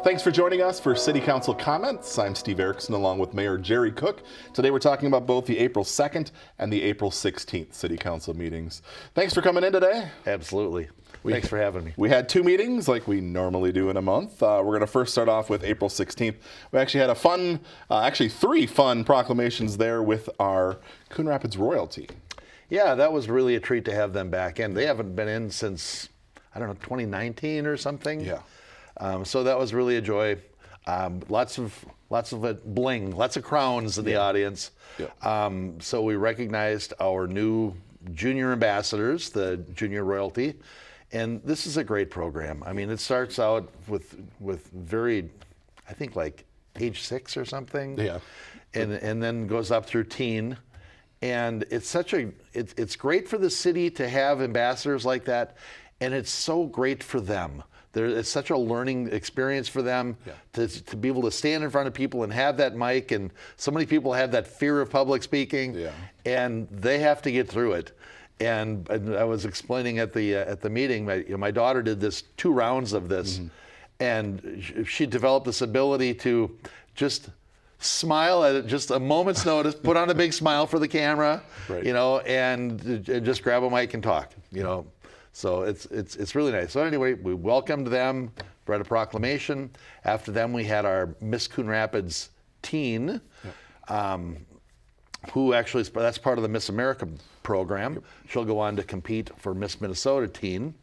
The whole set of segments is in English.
Thanks for joining us for City Council Comments. I'm Steve Erickson along with Mayor Jerry Cook. Today we're talking about both the April 2nd and the April 16th City Council meetings. Thanks for coming in today. Absolutely. Thanks for having me. We had two meetings like we normally do in a month. We're going to first start off with April 16th. We actually had three fun proclamations there with our Coon Rapids royalty. Yeah, that was really a treat to have them back in. They haven't been in since, 2019 or something. Yeah. So that was really a joy. Lots of bling, lots of crowns in the audience. Yeah. So we recognized our new junior ambassadors, the junior royalty, and this is a great program. I mean, it starts out with very, I think like age 6 or something. Yeah. And then goes up through teen. And it's it's great for the city to have ambassadors like that, and it's so great for them. It's such a learning experience for them to be able to stand in front of people and have that mic. And so many people have that fear of public speaking, and they have to get through it. And I was explaining at the meeting, my daughter did 2 rounds of this, and she developed this ability to just smile at just a moment's notice, put on a big smile for the camera, and just grab a mic and talk, So it's really nice. So anyway, we welcomed them, read a proclamation. After them, we had our Miss Coon Rapids teen, who actually, that's part of the Miss America program. Yep. She'll go on to compete for Miss Minnesota teen.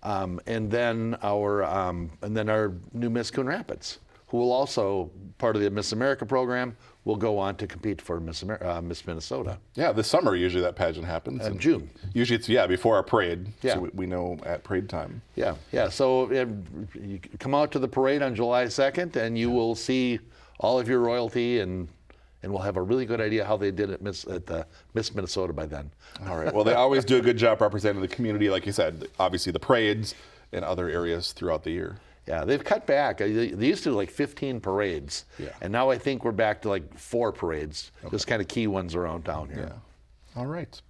And then our new Miss Coon Rapids, who will also, part of the Miss America program, will go on to compete for Miss Minnesota. Yeah, this summer usually that pageant happens. In June. Usually it's, before our parade. Yeah. So we know at parade time. Yeah. So you come out to the parade on July 2nd and you will see all of your royalty and we'll have a really good idea how they did at Miss Minnesota by then. All right. Well, they always do a good job representing the community, like you said, obviously the parades and other areas throughout the year. Yeah, they've cut back. They used to do like 15 parades, and now I think we're back to like 4 parades, just kind of key ones around town here. Yeah. All right.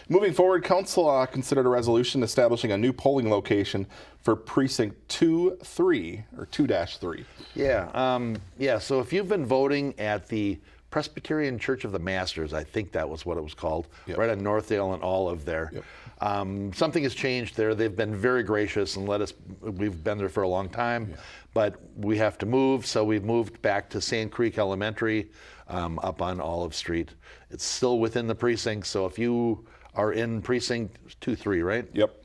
Moving forward, Council considered a resolution establishing a new polling location for Precinct 2-3, or 2-3. Yeah. So if you've been voting at the Presbyterian Church of the Masters, I think that was what it was called, right on Northdale and Olive there. Yep. Something has changed there. They've been very gracious and we've been there for a long time, but we have to move, so we've moved back to Sand Creek Elementary up on Olive Street. It's still within the precinct, so if you are in Precinct 2-3, right? Yep.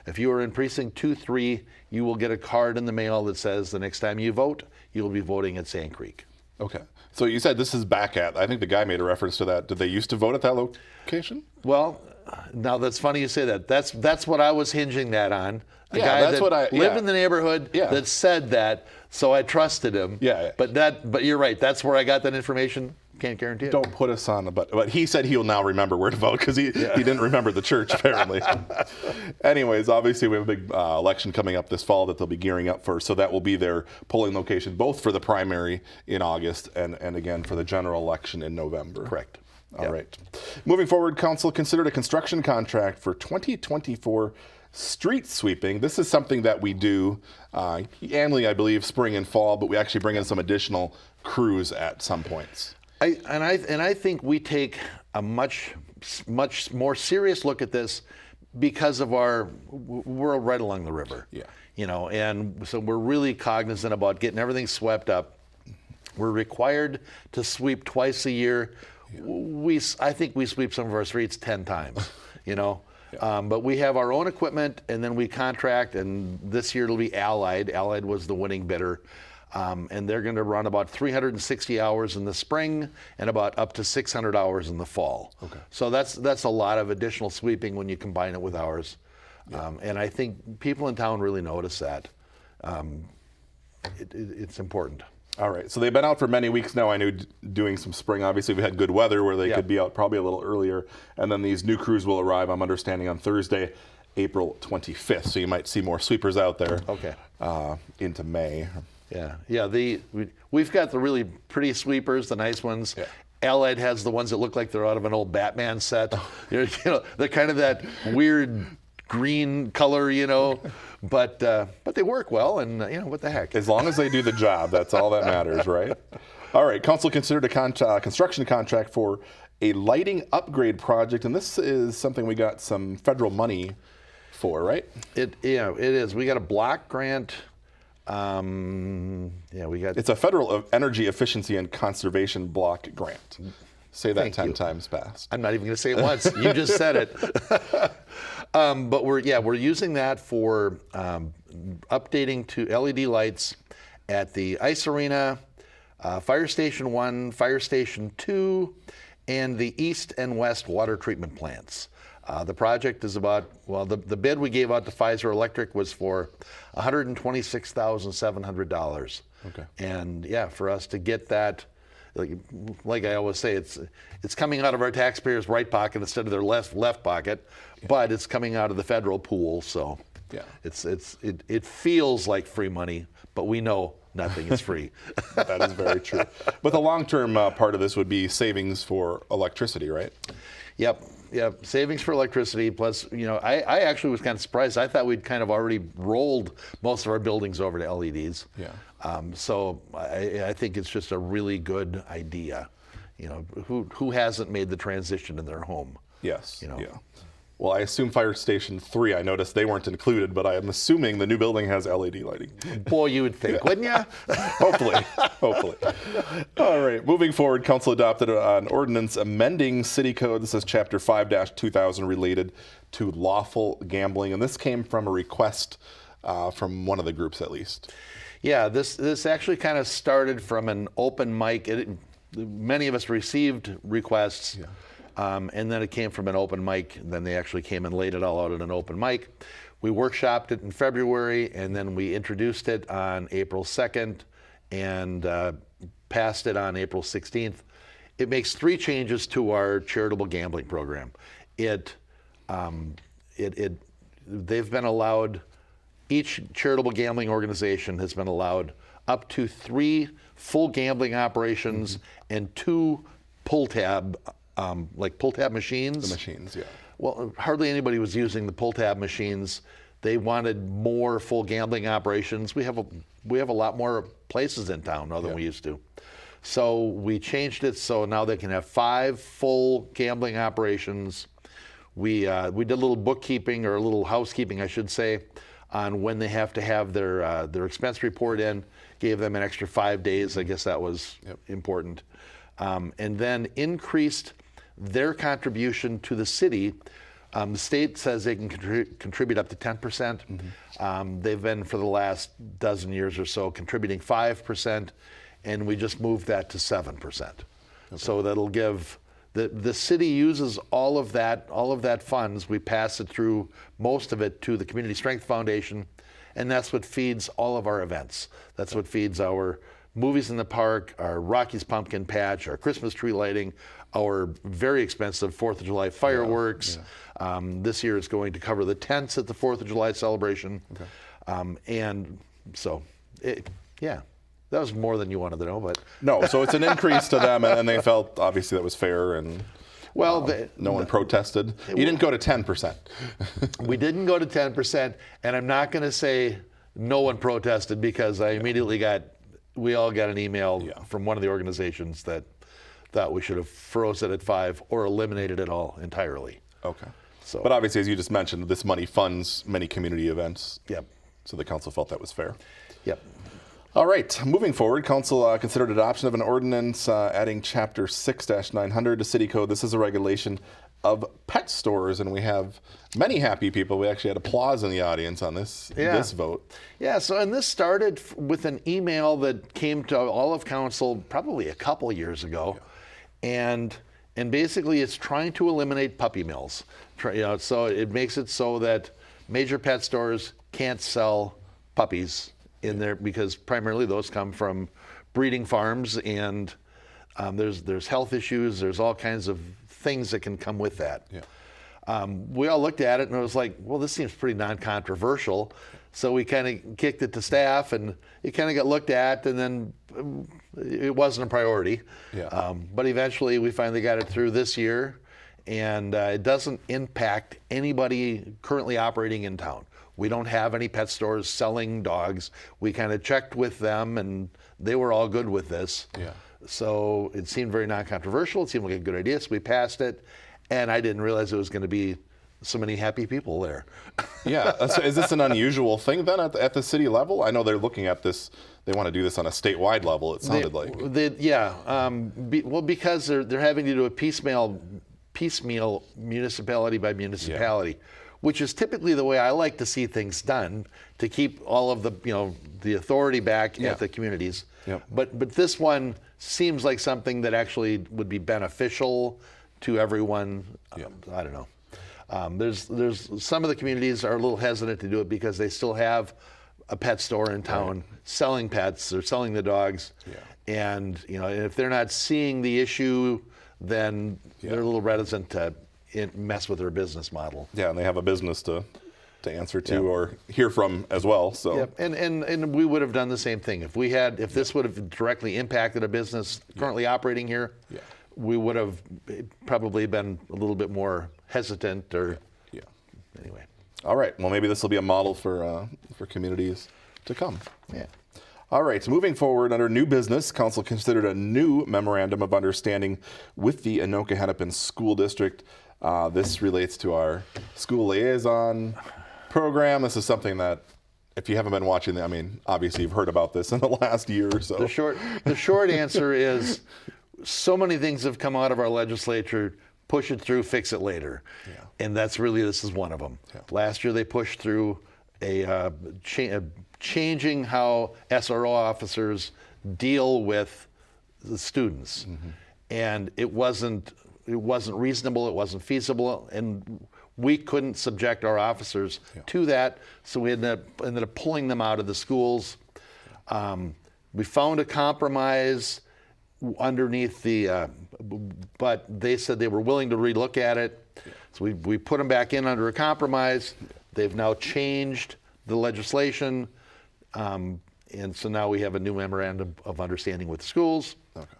If you are in Precinct 2-3, you will get a card in the mail that says the next time you vote, you will be voting at Sand Creek. Okay. So you said this is back at, I think the guy made a reference to that. Did they used to vote at that location? Well, now that's funny you say that. That's what I was hinging that on. A guy that lived in the neighborhood that said that, so I trusted him. Yeah. But you're right. That's where I got that information. Can't guarantee it. Don't put us on the but he said he'll now remember where to vote because he didn't remember the church apparently. Anyways, obviously we have a big election coming up this fall that they'll be gearing up for, so that will be their polling location both for the primary in August and again for the general election in November. Correct. All right. Moving forward, Council considered a construction contract for 2024 street sweeping. This is something that we do annually, I believe, spring and fall, but we actually bring in some additional crews at some points. I think we take a much more serious look at this because of we're right along the river. Yeah. And so we're really cognizant about getting everything swept up. We're required to sweep twice a year. I think we sweep some of our streets 10 times, but we have our own equipment and then we contract, and this year it'll be Allied. Allied was the winning bidder. And they're going to run about 360 hours in the spring and about up to 600 hours in the fall. Okay. So that's a lot of additional sweeping when you combine it with ours. Yeah. And I think people in town really notice that. It's important. All right. So they've been out for many weeks now. I know doing some spring. Obviously, we had good weather where they could be out probably a little earlier. And then these new crews will arrive, I'm understanding, on Thursday, April 25th. So you might see more sweepers out there into May. Yeah. We've got the really pretty sweepers, the nice ones. Yeah. Allied has the ones that look like they're out of an old Batman set. They're kind of that weird green color, but they work well, and what the heck. As long as they do the job, that's all that matters, right? All right, council considered a construction contract for a lighting upgrade project, and this is something we got some federal money for, right? It is. We got a block grant. We got. It's a federal energy efficiency and conservation block grant. Say that Thank 10 you. times fast. I'm not even going to say it once. You just said it. But we're using that for updating to LED lights at the ice arena, Fire Station 1, Fire Station 2, and the east and west water treatment plants. The project is about, the bid we gave out to Pfizer Electric was for $126,700. Okay. And for us to get that, like I always say, it's coming out of our taxpayers' right pocket instead of their left pocket, but it's coming out of the federal pool. So it feels like free money, but we know nothing is free. That is very true. But the long-term part of this would be savings for electricity, right? Yep. Savings for electricity. Plus, I actually was kind of surprised. I thought we'd kind of already rolled most of our buildings over to LEDs. Yeah. So I think it's just a really good idea. Who hasn't made the transition in their home? Yes. Yeah. Well, I assume Fire Station 3, I noticed they weren't included, but I am assuming the new building has LED lighting. Boy, you would think, wouldn't you? Hopefully. All right, moving forward, Council adopted an ordinance amending City Code. This is Chapter 5-2000 related to lawful gambling, and this came from a request from one of the groups at least. Yeah, this actually kind of started from an open mic. Many of us received requests. And then it came from an open mic, and then they actually came and laid it all out at an open mic. We workshopped it in February, and then we introduced it on April 2nd and passed it on April 16th. It makes 3 changes to our charitable gambling program. They've been allowed, each charitable gambling organization has been allowed up to 3 full gambling operations and 2 pull tab machines. The machines, yeah. Well, hardly anybody was using the pull tab machines. They wanted more full gambling operations. We have a lot more places in town now than we used to. So we changed it so now they can have 5 full gambling operations. We did a little bookkeeping, or a little housekeeping, I should say, on when they have to have their expense report in. Gave them an extra 5 days. I guess that was important. And then increased their contribution to the city. The state says they can contribute up to 10%. They've been, for the last dozen years or so, contributing 5%, and we just moved that to 7%. Okay. So that'll give, the city uses all of that funds. We pass it through, most of it, to the Community Strength Foundation, and that's what feeds all of our events. That's what feeds our movies in the park, our Rocky's Pumpkin Patch, our Christmas tree lighting, our very expensive 4th of July fireworks. This year it's going to cover the tents at the 4th of July celebration. Okay. And so, that was more than you wanted to know, but. No, so it's an increase to them, and they felt obviously that was fair, and no one protested. You didn't go to 10%. We didn't go to 10%, and I'm not going to say no one protested, because I immediately we all got an email from one of the organizations that thought we should have froze it at 5 or eliminated it all entirely. Okay. So, but obviously, as you just mentioned, this money funds many community events. Yep. So the council felt that was fair. Yep. All right. Moving forward, council considered adoption of an ordinance adding Chapter 6-900 to City Code. This is a regulation of pet stores, and we have many happy people. We actually had applause in the audience on this vote. Yeah, so and this started with an email that came to all of council probably a couple years ago, and basically it's trying to eliminate puppy mills. So it makes it so that major pet stores can't sell puppies in there, because primarily those come from breeding farms, and there's health issues. There's all kinds of things that can come with that. Yeah. We all looked at it and it was like, well, this seems pretty non-controversial. So we kind of kicked it to staff, and it kind of got looked at, and then it wasn't a priority. Yeah. But eventually we finally got it through this year, and it doesn't impact anybody currently operating in town. We don't have any pet stores selling dogs. We kind of checked with them, and they were all good with this. Yeah. So it seemed very non-controversial. It seemed like a good idea, so we passed it. And I didn't realize it was going to be so many happy people there. Yeah. So is this an unusual thing then at the city level? I know they're looking at this. They want to do this on a statewide level. It sounded like. Because they're having to do a piecemeal municipality by municipality, which is typically the way I like to see things done, to keep all of the authority back at the communities. Yep. But this one seems like something that actually would be beneficial to everyone. I don't know. There's some of the communities are a little hesitant to do it because they still have a pet store in town selling pets or selling the dogs. And if they're not seeing the issue, then they're a little reticent to mess with their business model. Yeah, and they have a business to answer to or hear from as well. So and we would have done the same thing if this would have directly impacted a business currently operating here. We would have probably been a little bit more hesitant anyway. All right. Well, maybe this will be a model for communities to come. Yeah. All right. So moving forward, under new business, Council considered a new memorandum of understanding with the Anoka-Hennepin School District. This relates to our school liaison program. This is something that, if you haven't been watching, obviously you've heard about this in the last year or so. The short answer is, so many things have come out of our legislature. Push it through, fix it later. And this is one of them. Last year they pushed through a changing how SRO officers deal with the students. And it wasn't reasonable, it wasn't feasible, and we couldn't subject our officers to that, so we ended up pulling them out of the schools. We found a compromise underneath but they said they were willing to relook at it. So we put them back in under a compromise. They've now changed the legislation, and so now we have a new memorandum of understanding with the schools,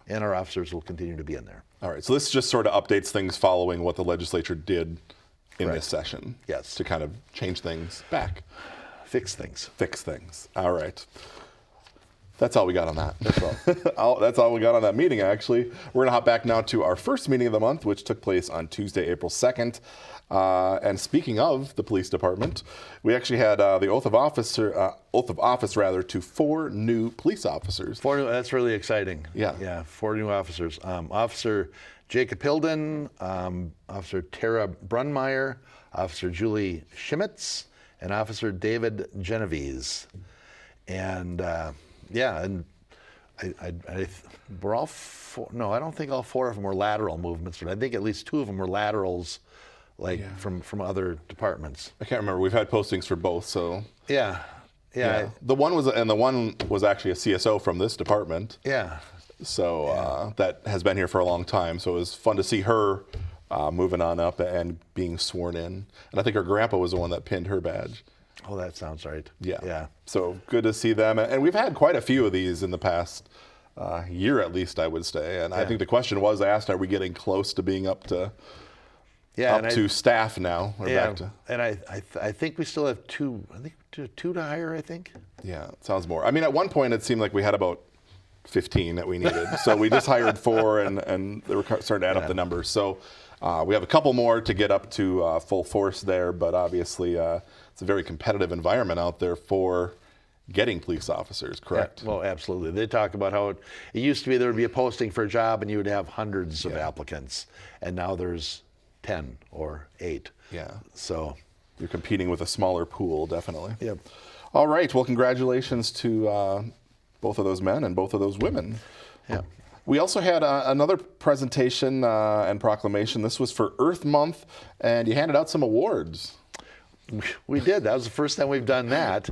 and our officers will continue to be in there. All right, so this just sort of updates things following what the legislature did in this session. Yes. To kind of change things back. Fix things. All right. That's all we got on that. That's all. That's all we got on that meeting, actually. We're going to hop back now to our first meeting of the month, which took place on Tuesday, April 2nd. And speaking of the police department, we actually had the oath of office to 4 new police officers. 4 new, that's really exciting. Yeah. 4 new officers. Officer Jacob Hilden, Officer Tara Brunmeyer, Officer Julie Schmitz, and Officer David Genovese. And and we're all 4. No, I don't think all 4 of them were lateral movements, but I think at least 2 of them were laterals, from other departments. I can't remember. We've had postings for both, so. Yeah. The one was actually a CSO from this department. Yeah. So that has been here for a long time. So it was fun to see her moving on up and being sworn in. And I think her grandpa was the one that pinned her badge. Oh, that sounds right. Yeah. So good to see them. And we've had quite a few of these in the past year, at least, I would say. And I think the question was asked, are we getting close to being up to staff now? Or back to... And I think we still have 2, I think 2 to hire, I think. Yeah, it sounds more. At one point it seemed like we had about 15 that we needed. So we just hired 4 and they were starting to add up the numbers. So we have a couple more to get up to full force there, but obviously it's a very competitive environment out there for getting police officers, correct? Yeah, well, absolutely. They talk about how it used to be there would be a posting for a job and you would have hundreds of applicants, and now there's 10 or 8. Yeah. So you're competing with a smaller pool, definitely. Yep. All right. Well, congratulations to both of those men and both of those women. Yeah. We also had another presentation and proclamation. This was for Earth Month, and you handed out some awards. We did. That was the first time we've done that.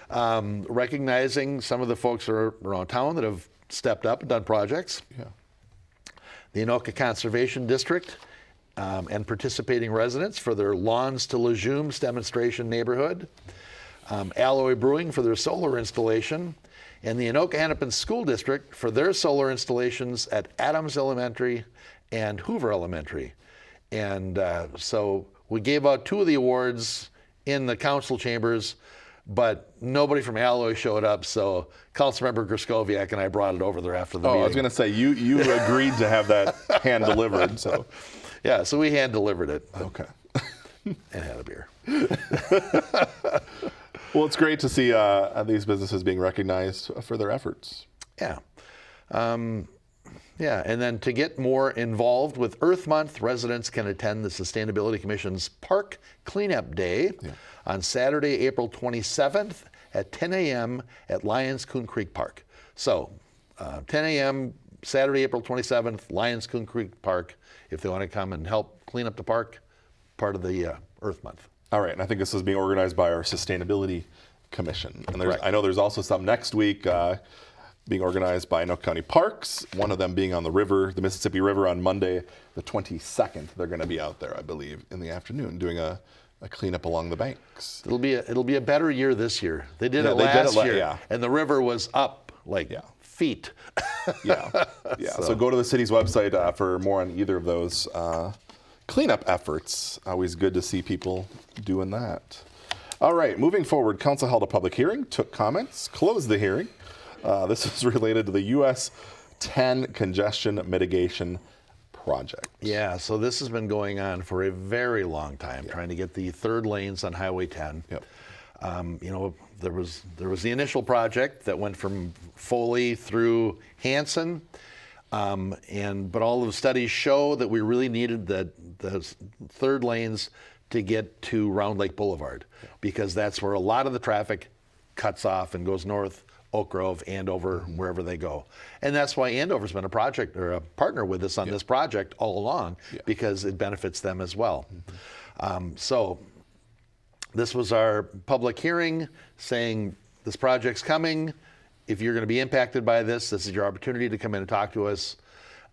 Recognizing some of the folks around town that have stepped up and done projects. Yeah. The Anoka Conservation District and participating residents for their Lawns to Legumes demonstration neighborhood. Alloy Brewing for their solar installation. And the Anoka-Hennepin School District for their solar installations at Adams Elementary and Hoover Elementary. And so we gave out 2 of the awards in the council chambers, but nobody from Alloy showed up, so Councilmember Griskoviak and I brought it over there after the meeting. I was going to say, you agreed to have that hand delivered, so. Yeah, so we hand delivered it. Okay. And had a beer. Well, it's great to see these businesses being recognized for their efforts. Yeah. Yeah, and then to get more involved with Earth Month, residents can attend the Sustainability Commission's Park Cleanup Day on Saturday, April 27th at 10 a.m. at Lyons Coon Creek Park. So 10 a.m. Saturday, April 27th, Lyons Coon Creek Park, if they want to come and help clean up the park, part of the Earth Month. All right, and I think this is being organized by our Sustainability Commission. And Correct. I know there's also some next week being organized by Anoka County Parks, one of them being on the river, the Mississippi River, on Monday, the 22nd. They're going to be out there, I believe, in the afternoon doing a cleanup along the banks. It'll be a better year this year. They did it last year, and the river was up like feet. Yeah. So go to the city's website for more on either of those cleanup efforts. Always good to see people doing that. All right, moving forward, council held a public hearing, took comments, closed the hearing. This is related to the US 10 Congestion Mitigation Project. Yeah, so this has been going on for a very long time, trying to get the 3rd lanes on Highway 10. Yep. There was the initial project that went from Foley through Hanson, but all of the studies show that we really needed the 3rd lanes to get to Round Lake Boulevard, because that's where a lot of the traffic cuts off and goes north, Oak Grove, Andover, wherever they go. And that's why Andover's been a project or a partner with us on this project all along, because it benefits them as well. So this was our public hearing saying this project's coming. If you're going to be impacted by this is your opportunity to come in and talk to us.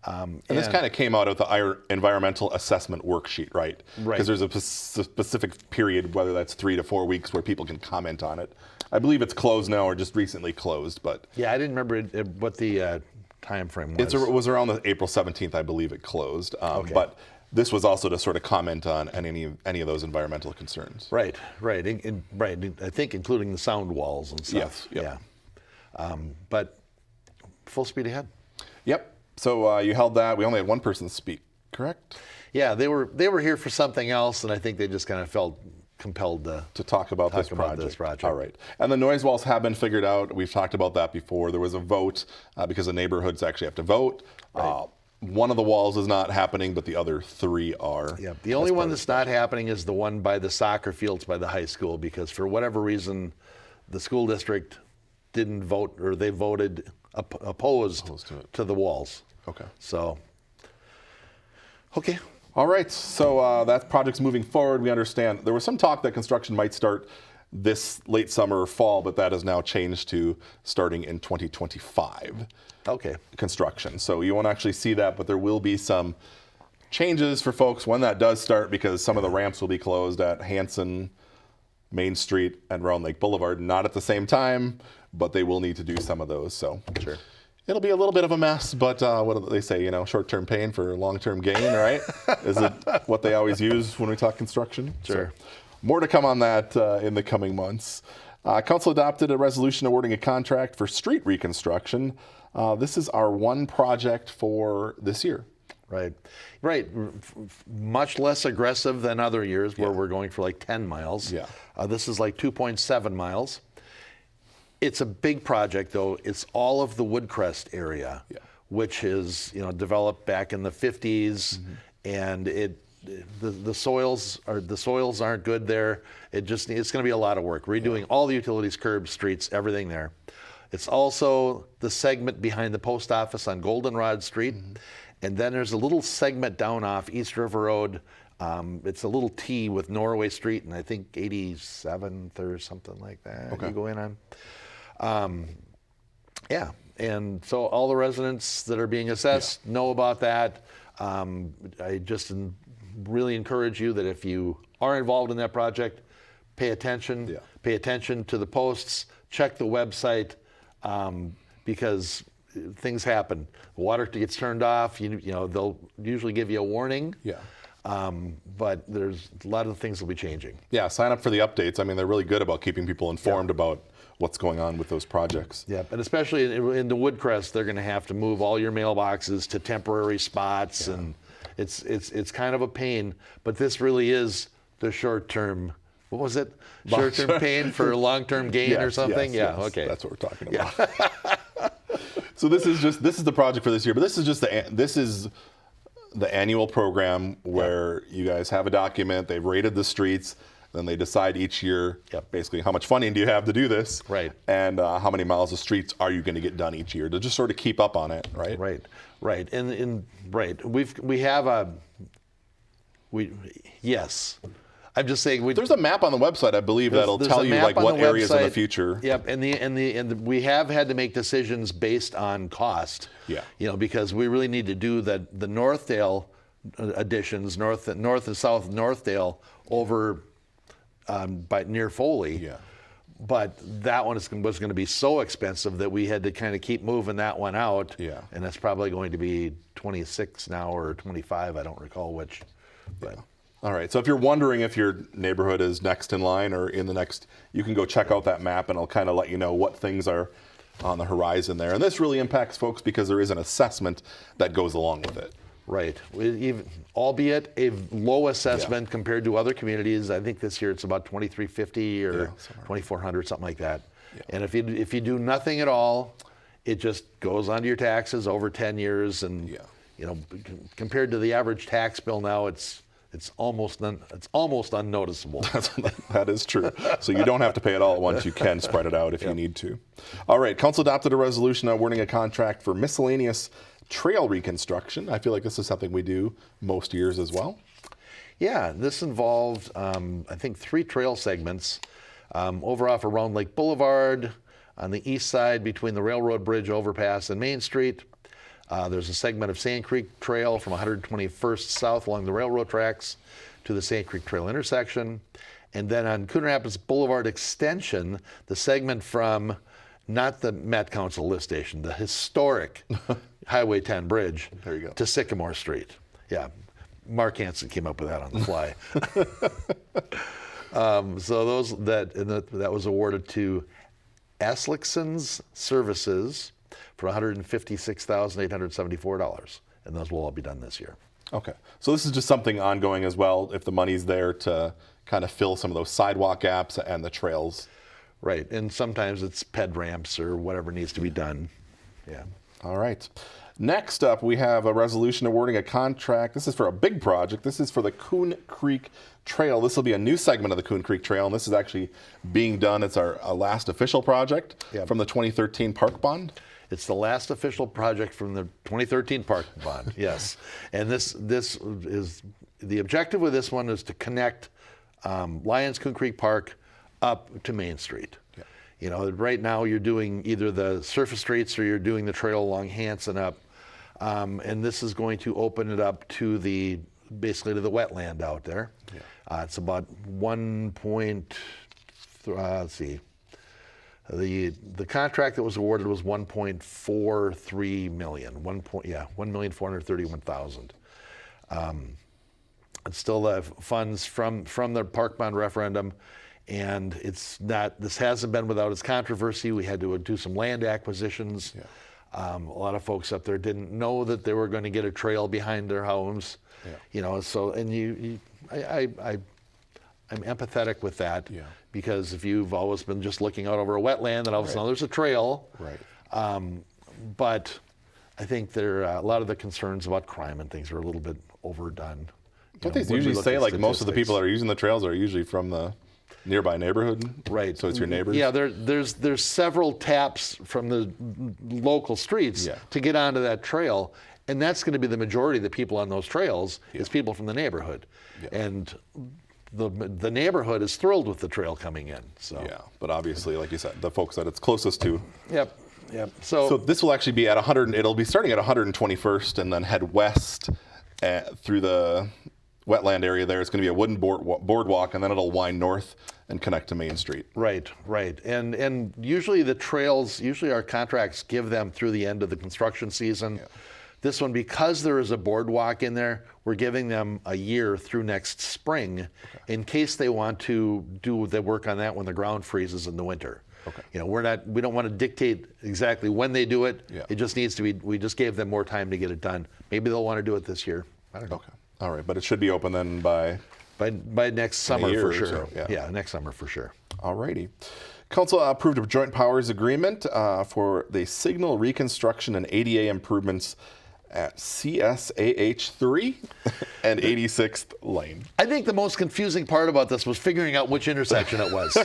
And this kind of came out of the environmental assessment worksheet, right? Right. Because there's a specific period, whether that's 3 to 4 weeks, where people can comment on it. I believe it's closed now, or just recently closed, but yeah, I didn't remember what the time frame was. It was around the April 17th, I believe it closed. But this was also to sort of comment on any of those environmental concerns. Right. I think including the sound walls and stuff. Yes, yep. Yeah. But full speed ahead. Yep. So you held that. We only had one person speak, correct? Yeah, they were here for something else, and I think they just kind of felt compelled to talk about this project. All right. And the noise walls have been figured out. We've talked about that before. There was a vote because the neighborhoods actually have to vote. Right. One of the walls is not happening, but the other 3 are. Yeah. The only one that's not happening is the one by the soccer fields by the high school, because for whatever reason, the school district didn't vote, or they voted opposed to the walls. Okay. So, okay. All right, so that project's moving forward. We understand there was some talk that construction might start this late summer or fall, but that has now changed to starting in 2025. Okay. Construction. So you won't actually see that, but there will be some changes for folks when that does start, because some of the ramps will be closed at Hanson, Main Street, and Round Lake Boulevard. Not at the same time, but they will need to do some of those. So sure. It'll be a little bit of a mess, but what do they say? short-term pain for long-term gain, right? Is it what they always use when we talk construction? Sure. So, more to come on that in the coming months. Council adopted a resolution awarding a contract for street reconstruction. This is our one project for this year. Right. Much less aggressive than other years where we're going for like 10 miles. Yeah. This is like 2.7 miles. It's a big project, though. It's all of the Woodcrest area, which is developed back in the 50s, and the soils aren't good there. It's going to be a lot of work. Redoing all the utilities, curbs, streets, everything there. It's also the segment behind the post office on Goldenrod Street, and then there's a little segment down off East River Road. It's a little T with Norway Street, and I think 87th or something like that. Okay. You go in on. And so all the residents that are being assessed know about that. I just really encourage you that if you are involved in that project, pay attention. Yeah. Pay attention to the posts. Check the website, because things happen. The water gets turned off. They'll usually give you a warning. Yeah. But there's a lot of things will be changing. Yeah, sign up for the updates. I mean, they're really good about keeping people informed about what's going on with those projects. Yeah, and especially in the Woodcrest, they're going to have to move all your mailboxes to temporary spots, and it's kind of a pain. But this really is the short-term. What was it? Short-term pain for long-term gain or something? Yes, okay. That's what we're talking about. So this is the project for this year, but this is the annual program where you guys have a document, they've rated the streets, then they decide each year basically how much funding do you have to do this, right? And how many miles of streets are you going to get done each year to just sort of keep up on it, right? Right. We have yes. I'm just saying there's a map on the website, I believe, that'll tell you like what areas in the future. Yep, and we have had to make decisions based on cost. Yeah. Because we really need to do the Northdale additions, north and south Northdale over by near Foley. Yeah. But that one was going to be so expensive that we had to kind of keep moving that one out. Yeah. And that's probably going to be 26 now or 25. I don't recall which. But. Yeah. All right, so if you're wondering if your neighborhood is next in line or in the next, you can go check out that map and it'll kind of let you know what things are on the horizon there. And this really impacts folks because there is an assessment that goes along with it. Right, albeit a low assessment compared to other communities. I think this year it's about $2,350 or $2,400, something like that. Yeah. And if you do nothing at all, it just goes onto your taxes over 10 years. And compared to the average tax bill now, it's almost unnoticeable. That is true. So you don't have to pay it all at once. You can spread it out if you need to. All right, Council adopted a resolution awarding a contract for miscellaneous trail reconstruction. I feel like this is something we do most years as well. Yeah, this involved, I think, 3 trail segments over off around Lake Boulevard, on the east side between the Railroad Bridge overpass and Main Street. There's a segment of Sand Creek Trail from 121st south along the railroad tracks to the Sand Creek Trail intersection. And then on Coon Rapids Boulevard extension, the segment from not the Met Council lift station, the historic Highway 10 bridge to Sycamore Street. Yeah, Mark Hansen came up with that on the fly. So that was awarded to Aslickson's Services for $156,874, and those will all be done this year. Okay, so this is just something ongoing as well, if the money's there to kind of fill some of those sidewalk gaps and the trails. Right, and sometimes it's ped ramps or whatever needs to be done. Yeah. All right. Next up, we have a resolution awarding a contract. This is for a big project. This is for the Coon Creek Trail. This will be a new segment of the Coon Creek Trail, and this is actually being done. It's our last official project from the 2013 Park Bond. It's the last official project from the 2013 Park Bond, yes. And this is, the objective with this one is to connect Lyons Coon Creek Park up to Main Street. Yeah. Right now you're doing either the surface streets or you're doing the trail along Hanson up. And this is going to open it up to basically to the wetland out there. Yeah. It's about let's see. The contract that was awarded was $1.43 million. $1,431,000. It's still the funds from the Park Bond referendum, and this hasn't been without its controversy. We had to do some land acquisitions. Yeah. A lot of folks up there didn't know that they were going to get a trail behind their homes. Yeah. So and I'm empathetic with that, because if you've always been just looking out over a wetland, then all of a sudden there's a trail. Right. But I think a lot of the concerns about crime and things are a little bit overdone. Don't they usually say like most of the people that are using the trails are usually from the nearby neighborhood? Right. So it's your neighbors? Yeah, there's several taps from the local streets to get onto that trail. And that's going to be the majority of the people on those trails is people from the neighborhood. Yeah. And the neighborhood is thrilled with the trail coming in. So yeah, but obviously, like you said, the folks that it's closest to. Yep. So this will actually be at 100. It'll be starting at 121st and then head west through the wetland area there. It's going to be a wooden boardwalk, and then it'll wind north and connect to Main Street. Right. And usually our contracts give them through the end of the construction season. Yeah. This one, because there is a boardwalk in there, we're giving them a year through next spring in case they want to do the work on that when the ground freezes in the winter. Okay. You know, we don't want to dictate exactly when they do it. Yeah. It just needs to be, we just gave them more time to get it done. Maybe they'll want to do it this year. I don't know. Okay. All right, but it should be open then by next summer year for or sure. so, yeah. Next summer for sure. All righty. Council approved a joint powers agreement for the signal reconstruction and ADA improvements at CSAH 3 and 86th Lane. I think the most confusing part about this was figuring out which intersection it was.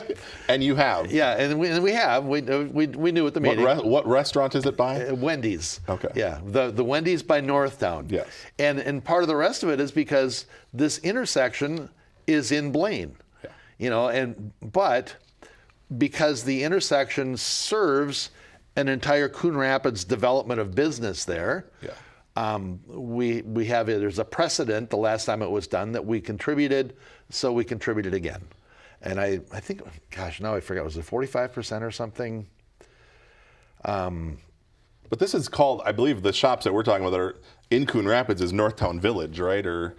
And you have. Yeah, and we have. We knew at the meeting. What restaurant is it by? Wendy's. Okay. Yeah, the Wendy's by Northtown. Yes. And part of the rest of it is because this intersection is in Blaine. Yeah. You know, but because the intersection serves an entire Coon Rapids development of business there. Yeah. We have it. There's a precedent. The last time it was done that we contributed, so we contributed again. And I think, gosh, now I forgot. Was it 45% or something? But this is called, I believe, the shops that we're talking about that are in Coon Rapids is Northtown Village, right? Is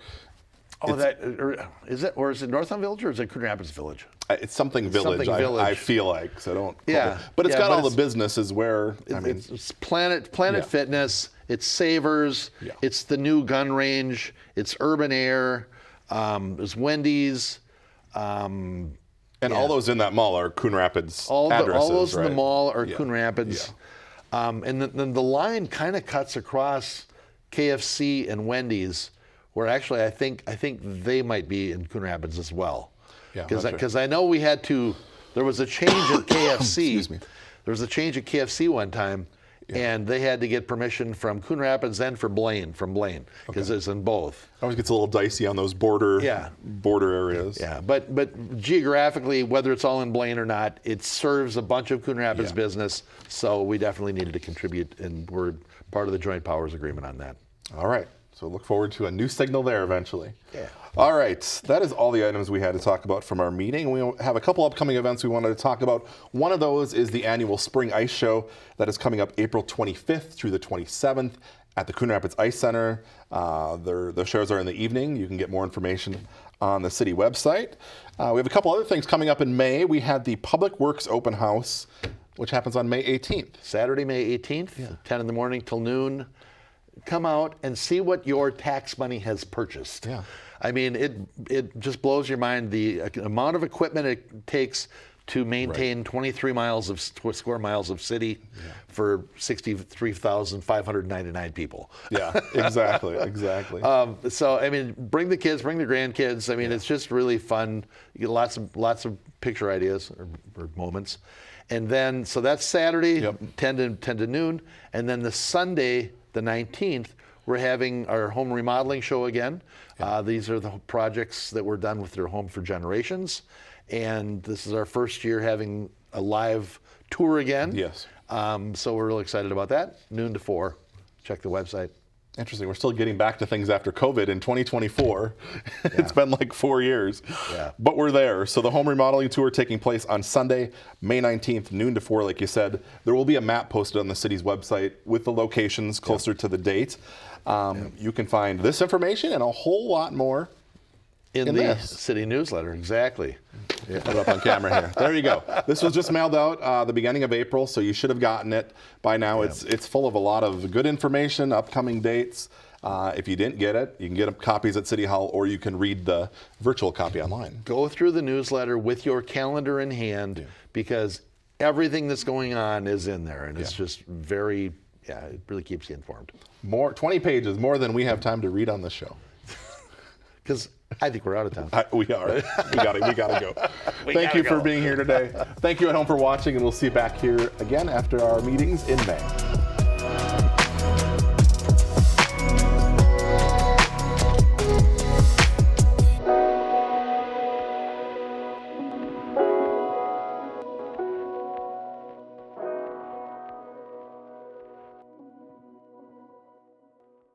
it Northtown Village or is it Coon Rapids Village? It's something village. I feel like, so don't. Yeah, but it's got all the businesses where it's Planet Fitness. It's Savers. Yeah. It's the new gun range. It's Urban Air. There's Wendy's. And all those in that mall are Coon Rapids all addresses, those right? in the mall are Coon Rapids. Yeah. And then the line kind of cuts across KFC and Wendy's, where actually I think they might be in Coon Rapids as well. Yeah, because I know there was a change at KFC. Excuse me. There was a change at KFC one time, and they had to get permission from Coon Rapids and from Blaine, because it's in both. Always gets a little dicey on those border areas. Yeah, but geographically, whether it's all in Blaine or not, it serves a bunch of Coon Rapids business, so we definitely needed to contribute, and we're part of the joint powers agreement on that. All right. So look forward to a new signal there eventually. Yeah. All right. That is all the items we had to talk about from our meeting. We have a couple upcoming events we wanted to talk about. One of those is the annual Spring Ice Show that is coming up April 25th through the 27th at the Coon Rapids Ice Center. The shows are in the evening. You can get more information on the city website. We have a couple other things coming up in May. We had the Public Works Open House, which happens on May 18th. Saturday, May 18th, 10 in the morning till noon. Come out and see what your tax money has purchased. Yeah. I mean, it just blows your mind the amount of equipment it takes to maintain 23 square miles of city for 63,599 people. Yeah, exactly. So I mean, bring the kids, bring the grandkids. I mean, it's just really fun. You get lots of picture ideas or moments. And then, so that's Saturday, 10 to noon, and then the Sunday, the 19th, we're having our home remodeling show again. These are the projects that were done with their Home for Generations. And this is our first year having a live tour again. Yes. So we're really excited about that. Noon to 4. Check the website. Interesting. We're still getting back to things after COVID in 2024. It's been like 4 years. Yeah. But we're there. So the home remodeling tour taking place on Sunday, May 19th, noon to 4, like you said. There will be a map posted on the city's website with the locations closer to the date. You can find this information and a whole lot more in the city newsletter. Exactly. Yeah, put it up on camera here. There you go. This was just mailed out the beginning of April, so you should have gotten it by now. It's full of a lot of good information, upcoming dates. If you didn't get it, you can get copies at City Hall, or you can read the virtual copy online. Go through the newsletter with your calendar in hand, because everything that's going on is in there, and it's just very, it really keeps you informed. 20 pages, more than we have time to read on this show. Because I think we're out of time. We are. We gotta go. Thank you for being here today. Thank you at home for watching, and we'll see you back here again after our meetings in May.